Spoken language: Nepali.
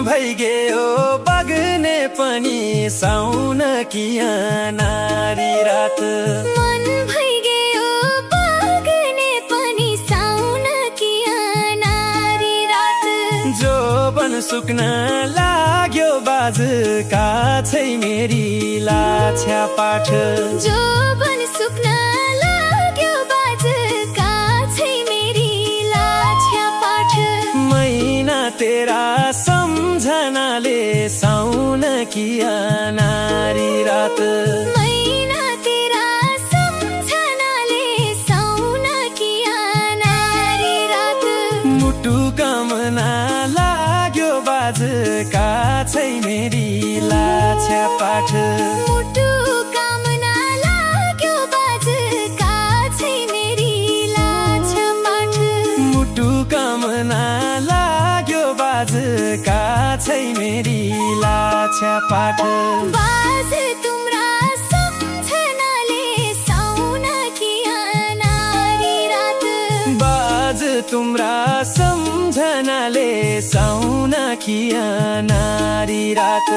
भइगयो बग्ने पनि साउन किया नारी रात। मन भइगयो बग्ने पनि साउन किया नारी रात। जोबन सुक्न लाग्यो बाज काछै मेरी लाछ्या पाठ। जोबन सुक्न लाग्यो बाज काछै मेरी लाछ्या पाठ। मैना तेरा सम्झनाले साउन किया नारी रात। मैना तेरा सम्झनाले साउन किया नारी रात। मुटु कामना लाग्यो बाज काछै मेरी लाछ्या पाठ। मुटु कामना लाग्यो बाज काछै मेरी लाछ्या पाठ। मुटु कामना लाग्यो बाज काछै मेरी लाछ्या पाठ। बाज तुम्रा सम्झनाले साउन किया नारी रात। बाज तुम्रा सम्झनाले साउन किया नारी रात।